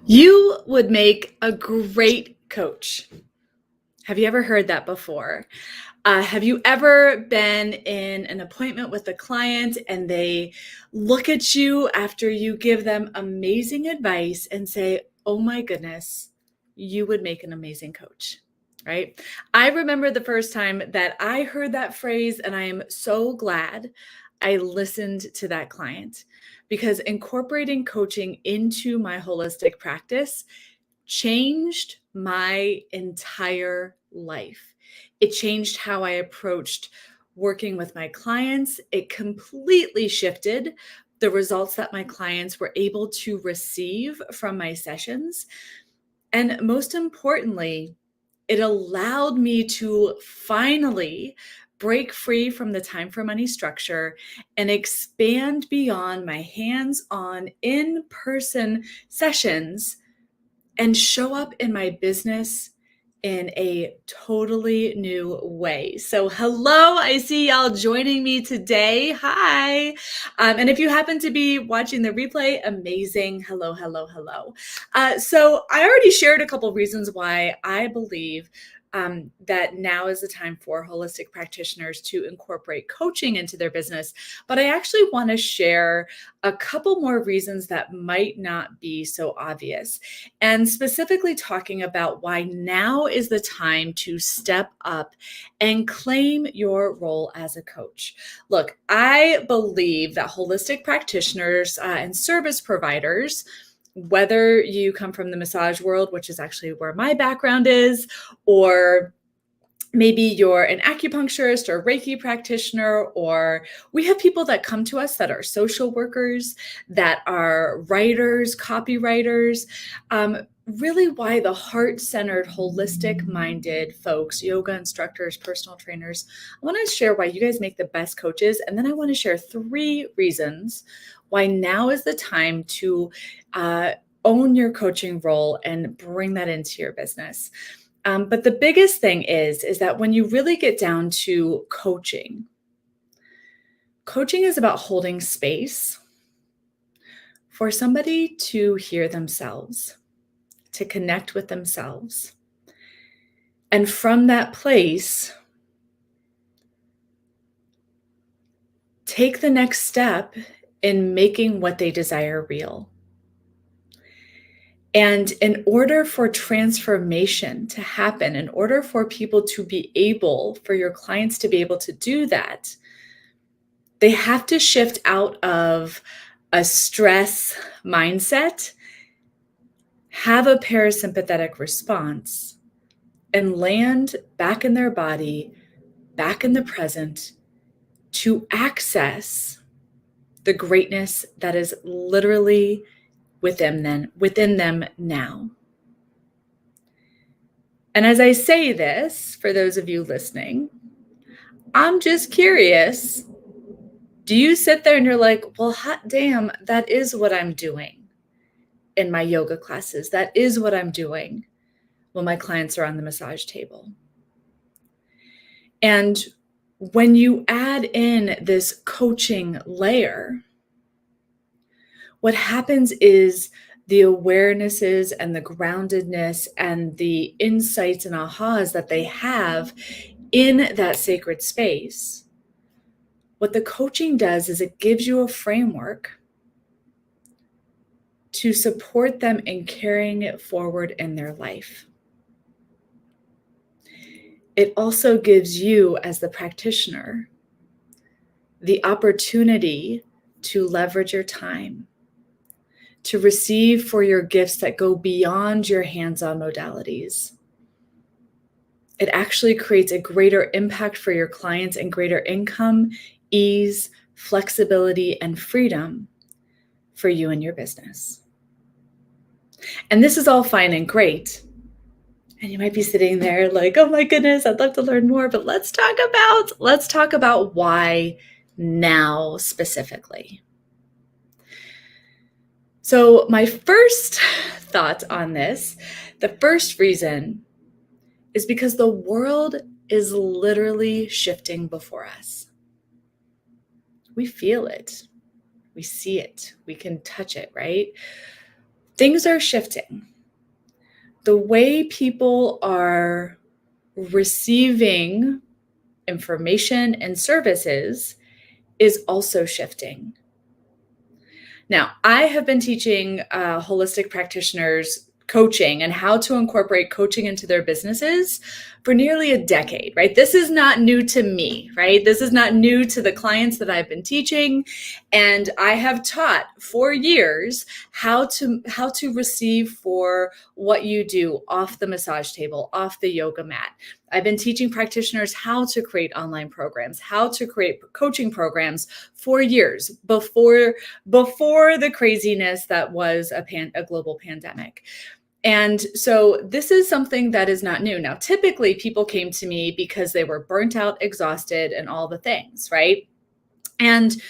You would make a great coach. Have you ever heard that before? Have you ever been in an appointment with a client and they look at you after you give them amazing advice and say, "Oh my goodness, you would make an amazing coach," right? I remember the first time that I heard that phrase, and I am so glad I listened to that client because incorporating coaching into my holistic practice changed my entire life. It changed how I approached working with my clients. It completely shifted the results that my clients were able to receive from my sessions. And most importantly, it allowed me to finally break free from the time for money structure and expand beyond my hands on in person sessions and show up in my business in a totally new way. So, hello, I see y'all joining me today. Hi. And if you happen to be watching the replay, amazing. Hello, hello, hello. So, I already shared a couple reasons why I believe that now is the time for holistic practitioners to incorporate coaching into their business. But I actually want to share a couple more reasons that might not be so obvious, and specifically talking about why now is the time to step up and claim your role as a coach. Look, I believe that holistic practitioners and service providers, whether you come from the massage world, which is actually where my background is, or maybe you're an acupuncturist or Reiki practitioner, or we have people that come to us that are social workers, that are writers, copywriters. Really, why the heart-centered, holistic-minded folks, yoga instructors, personal trainers, I want to share why you guys make the best coaches. And then I want to share 3 reasons why now is the time to own your coaching role and bring that into your business. But the biggest thing is that when you really get down to coaching, coaching is about holding space for somebody to hear themselves, to connect with themselves. And from that place, take the next step in making what they desire real. And in order for transformation to happen, in order for people to be able, for your clients to be able to do that, they have to shift out of a stress mindset, have a parasympathetic response, and land back in their body, back in the present, to access the greatness that is literally within them now. And as I say this, for those of you listening, I'm just curious, do you sit there and you're like, well, hot damn, that is what I'm doing in my yoga classes. That is what I'm doing when my clients are on the massage table. And when you add in this coaching layer, what happens is the awarenesses and the groundedness and the insights and ahas that they have in that sacred space. What the coaching does is it gives you a framework to support them in carrying it forward in their life. It also gives you, as the practitioner, the opportunity to leverage your time, to receive for your gifts that go beyond your hands-on modalities. It actually creates a greater impact for your clients and greater income, ease, flexibility, and freedom for you and your business. And this is all fine and great. And you might be sitting there like, oh my goodness, I'd love to learn more, but let's talk about why now specifically. So my first thought on this, the first reason is because the world is literally shifting before us. We feel it. We see it. We can touch it, right? Things are shifting. The way people are receiving information and services is also shifting. Now, I have been teaching holistic practitioners coaching and how to incorporate coaching into their businesses for nearly a decade, right? This is not new to me, right? This is not new to the clients that I've been teaching. And I have taught for years how to receive for what you do off the massage table, off the yoga mat. I've been teaching practitioners how to create online programs, how to create coaching programs for years before the craziness that was a global pandemic. And so this is something that is not new. Now, typically people came to me because they were burnt out, exhausted, and all the things, right? And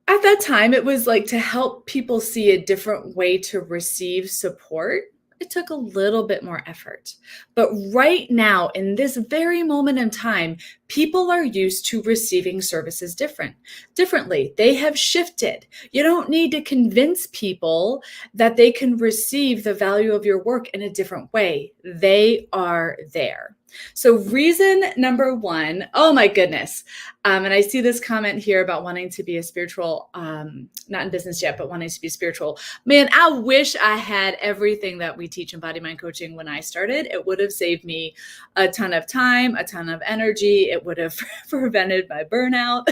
at that time, it was like to help people see a different way to receive support. It took a little bit more effort. But right now, in this very moment in time, people are used to receiving services differently. They have shifted. You don't need to convince people that they can receive the value of your work in a different way. They are there. So reason number one, oh my goodness. And I see this comment here about wanting to be a spiritual, not in business yet, but wanting to be spiritual. Man, I wish I had everything that we teach in Body Mind Coaching when I started. It would have saved me a ton of time, a ton of energy. It would have prevented my burnout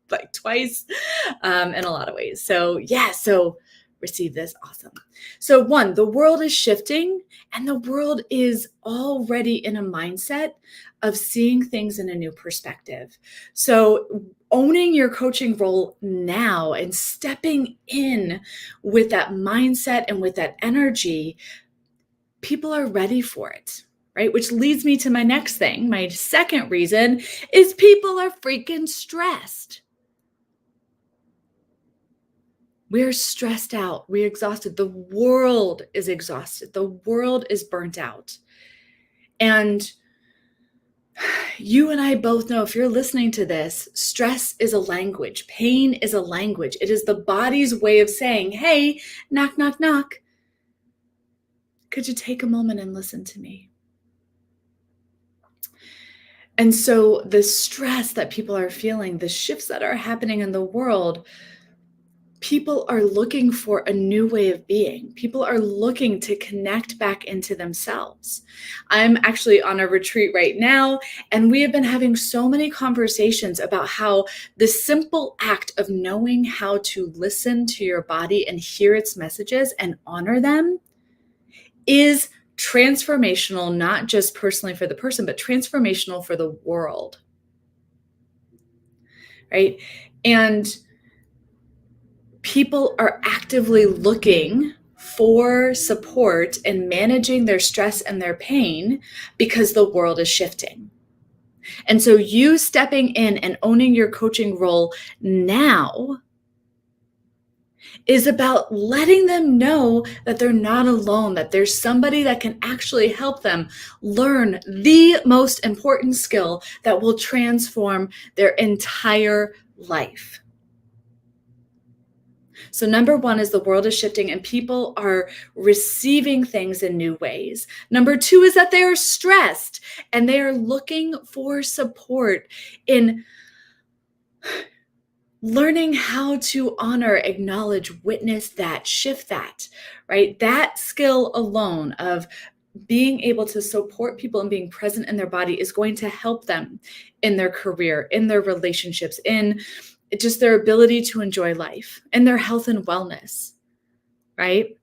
like twice in a lot of ways. So so receive this. Awesome. So one, the world is shifting and the world is already in a mindset of seeing things in a new perspective. So owning your coaching role now and stepping in with that mindset and with that energy, people are ready for it, right? Which leads me to my next thing. My second reason is people are freaking stressed. We're stressed out. We're exhausted. The world is exhausted. The world is burnt out. And you and I both know, if you're listening to this, stress is a language. Pain is a language. It is the body's way of saying, hey, knock, knock, knock. Could you take a moment and listen to me? And so the stress that people are feeling, the shifts that are happening in the world, people are looking for a new way of being. People are looking to connect back into themselves. I'm actually on a retreat right now, and we have been having so many conversations about how the simple act of knowing how to listen to your body and hear its messages and honor them is transformational, not just personally for the person, but transformational for the world, right? And people are actively looking for support in managing their stress and their pain because the world is shifting. And so you stepping in and owning your coaching role now is about letting them know that they're not alone, that there's somebody that can actually help them learn the most important skill that will transform their entire life. So number one is the world is shifting and people are receiving things in new ways. Number two is that they are stressed and they are looking for support in learning how to honor, acknowledge, witness that, shift that, right? That skill alone of being able to support people and being present in their body is going to help them in their career, in their relationships, in just their ability to enjoy life and their health and wellness, right?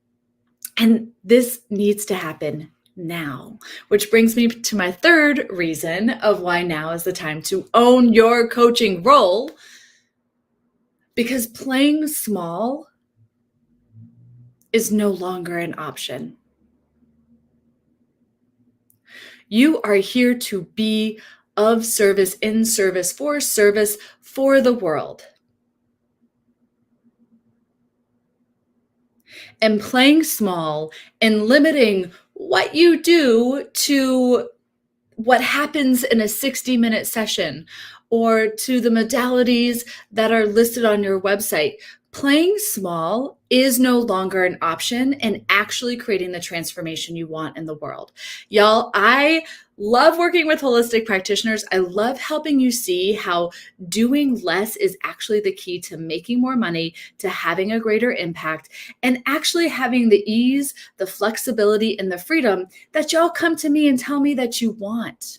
And this needs to happen now, which brings me to my third reason of why now is the time to own your coaching role, because playing small is no longer an option. You are here to be of service, in service for the world. And playing small and limiting what you do to what happens in a 60-minute session or to the modalities that are listed on your website. Playing small is no longer an option and actually creating the transformation you want in the world. Y'all, I love working with holistic practitioners. I love helping you see how doing less is actually the key to making more money, to having a greater impact, and actually having the ease, the flexibility, and the freedom that y'all come to me and tell me that you want.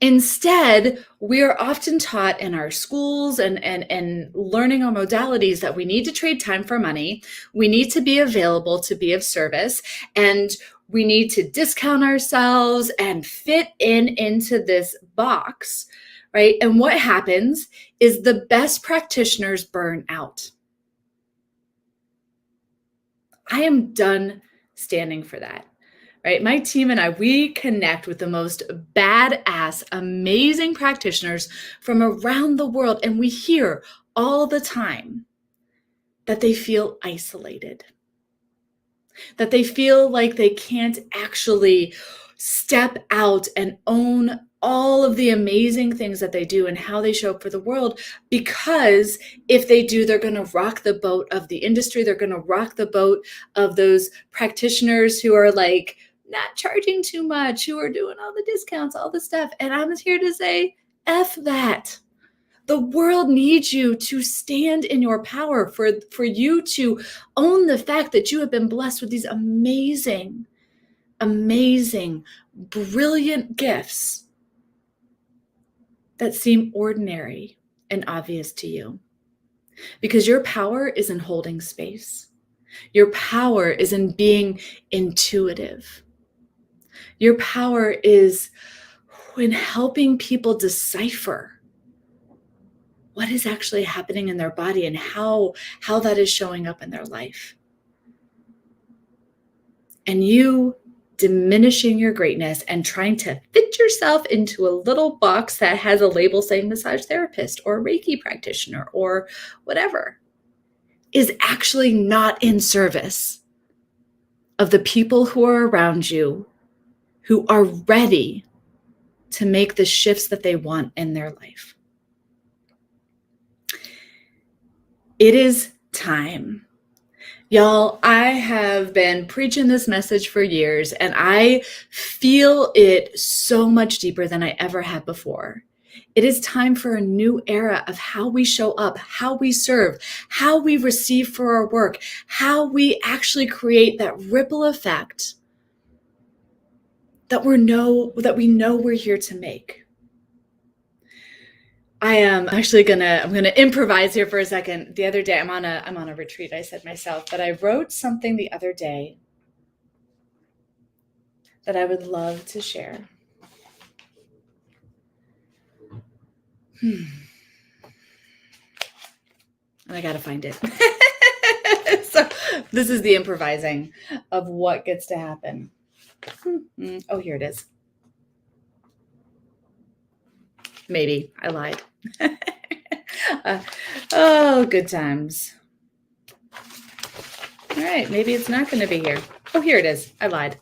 Instead, we are often taught in our schools and learning our modalities that we need to trade time for money. We need to be available to be of service, and we need to discount ourselves and fit into this box, right? And what happens is the best practitioners burn out. I am done standing for that. Right? My team and I, we connect with the most badass, amazing practitioners from around the world. And we hear all the time that they feel isolated, that they feel like they can't actually step out and own all of the amazing things that they do and how they show up for the world, because if they do, they're going to rock the boat of the industry. They're going to rock the boat of those practitioners who are like, not charging too much, who are doing all the discounts, all the stuff. And I'm here to say, F that. The world needs you to stand in your power, for you to own the fact that you have been blessed with these amazing, amazing, brilliant gifts that seem ordinary and obvious to you. Because your power is in holding space. Your power is in being intuitive. Your power is in helping people decipher what is actually happening in their body and how that is showing up in their life. And you diminishing your greatness and trying to fit yourself into a little box that has a label saying massage therapist or Reiki practitioner or whatever is actually not in service of the people who are around you, who are ready to make the shifts that they want in their life. It is time. Y'all, I have been preaching this message for years, and I feel it so much deeper than I ever have before. It is time for a new era of how we show up, how we serve, how we receive for our work, how we actually create that ripple effect that we know we're here to make. I am actually I'm gonna improvise here for a second. The other day, I'm on a retreat, I said myself, but I wrote something the other day that I would love to share. And I gotta find it. So this is the improvising of what gets to happen. Oh, here it is. Maybe I lied. Good times. All right, maybe it's not going to be here. Oh, here it is. I lied.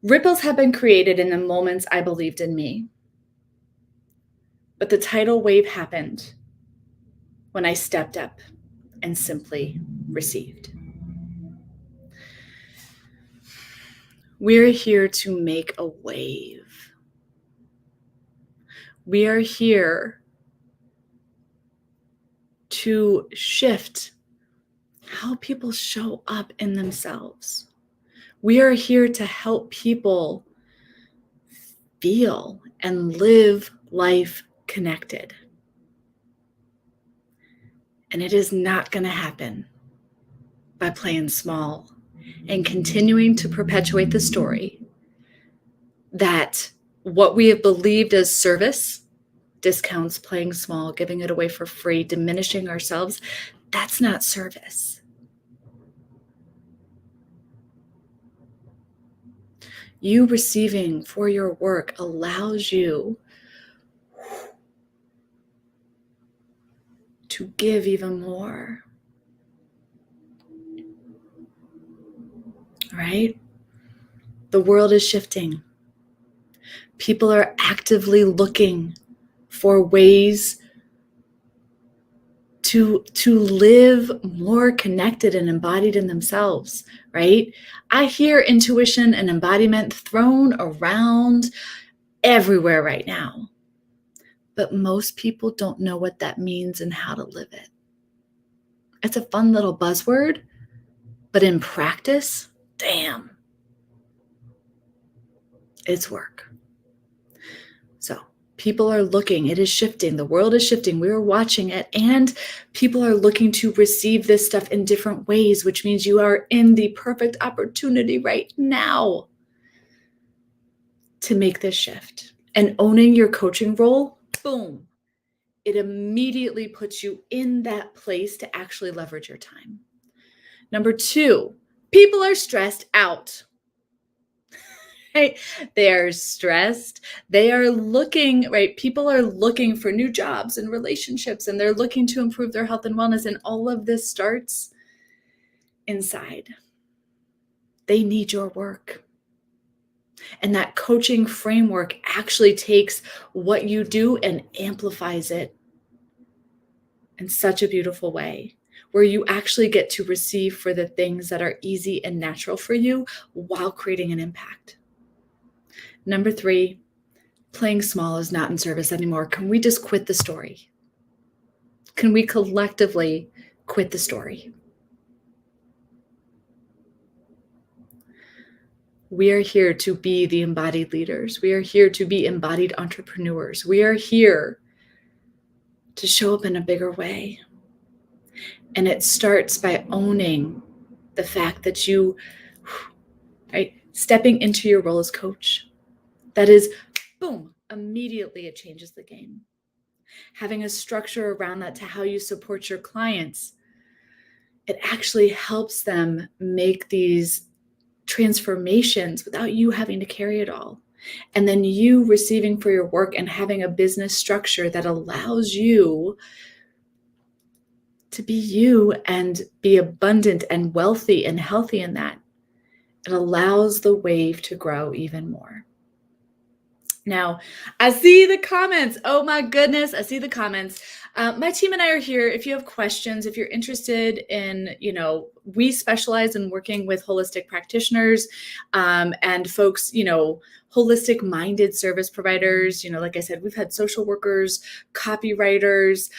Ripples have been created in the moments I believed in me. But the tidal wave happened when I stepped up and simply received. We're here to make a wave. We are here to shift how people show up in themselves. We are here to help people feel and live life connected. And it is not going to happen by playing small and continuing to perpetuate the story that what we have believed as service, discounts, playing small, giving it away for free, diminishing ourselves, that's not service. You receiving for your work allows you to give even more. Right? The world is shifting. People are actively looking for ways to live more connected and embodied in themselves, right? I hear intuition and embodiment thrown around everywhere right now, but most people don't know what that means and how to live it. It's a fun little buzzword, but in practice, damn, it's work. So people are looking, it is shifting, the world is shifting, we are watching it, and people are looking to receive this stuff in different ways, which means you are in the perfect opportunity right now to make this shift. And owning your coaching role, boom, it immediately puts you in that place to actually leverage your time. Number 2, people are stressed out. Right? They are stressed. They are looking, right? People are looking for new jobs and relationships, and they're looking to improve their health and wellness. And all of this starts inside. They need your work. And that coaching framework actually takes what you do and amplifies it in such a beautiful way, where you actually get to receive for the things that are easy and natural for you while creating an impact. Number 3, playing small is not in service anymore. Can we just quit the story? Can we collectively quit the story? We are here to be the embodied leaders. We are here to be embodied entrepreneurs. We are here to show up in a bigger way. And it starts by owning the fact that you, right, stepping into your role as coach. That is, boom, immediately it changes the game. Having a structure around that to how you support your clients, it actually helps them make these transformations without you having to carry it all. And then you receiving for your work and having a business structure that allows you to be you and be abundant and wealthy and healthy in that. It allows the wave to grow even more. Now, I see the comments. Oh my goodness, I see the comments. My team and I are here. If you have questions, if you're interested in, we specialize in working with holistic practitioners and folks, holistic minded service providers. Like I said, we've had social workers, copywriters,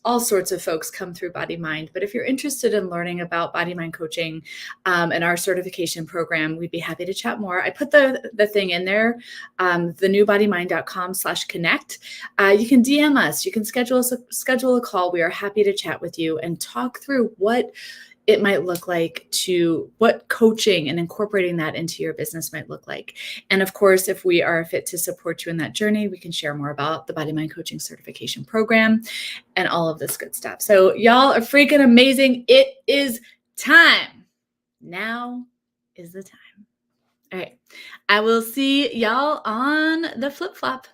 all sorts of folks come through Body Mind. But if you're interested in learning about Body Mind coaching and our certification program, we'd be happy to chat more. I put the thing in there, thenewbodymind.com/connect. You can DM us. You can schedule a call. We are happy to chat with you and talk through what it might look like, to what coaching and incorporating that into your business might look like. And of course, if we are fit to support you in that journey, we can share more about the Body Mind Coaching Certification Program and all of this good stuff. So y'all are freaking amazing. It is time. Now is the time. All right. I will see y'all on the flip flop.